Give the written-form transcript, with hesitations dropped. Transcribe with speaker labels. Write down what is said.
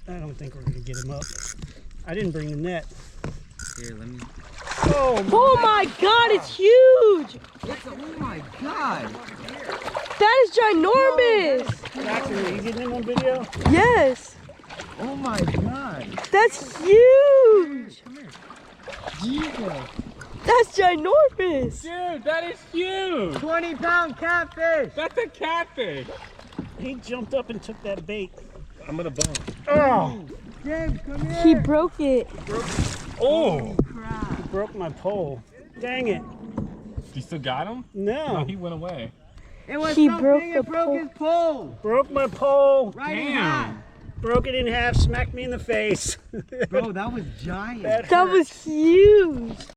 Speaker 1: I don't think we're gonna get him up. I didn't bring the net.
Speaker 2: Here, let me.
Speaker 3: Oh my God, it's huge!
Speaker 2: Oh my God!
Speaker 3: That is ginormous!
Speaker 1: Jackson, are you getting him on video?
Speaker 3: Yes!
Speaker 2: Oh my God!
Speaker 3: That's huge!
Speaker 2: Come here. Jesus!
Speaker 3: That's ginormous!
Speaker 4: Dude, that is huge!
Speaker 2: 20-pound catfish!
Speaker 4: That's a catfish!
Speaker 1: He jumped up and took that bait.
Speaker 4: I'm gonna bump.
Speaker 1: Oh!
Speaker 2: James, come here!
Speaker 3: He broke it.
Speaker 4: Oh!
Speaker 1: He broke my pole. Dang it.
Speaker 4: You still got him? No,
Speaker 1: No.
Speaker 4: he went away.
Speaker 2: It was
Speaker 3: He
Speaker 2: so
Speaker 3: broke
Speaker 2: big,
Speaker 3: the
Speaker 2: it broke
Speaker 3: pole.
Speaker 2: his pole!
Speaker 1: Broke my pole.
Speaker 2: Right in half!
Speaker 4: Damn!
Speaker 1: Broke it in half, smacked me in the face.
Speaker 2: Bro, that was giant.
Speaker 1: That
Speaker 3: That
Speaker 1: hurt.
Speaker 3: was huge.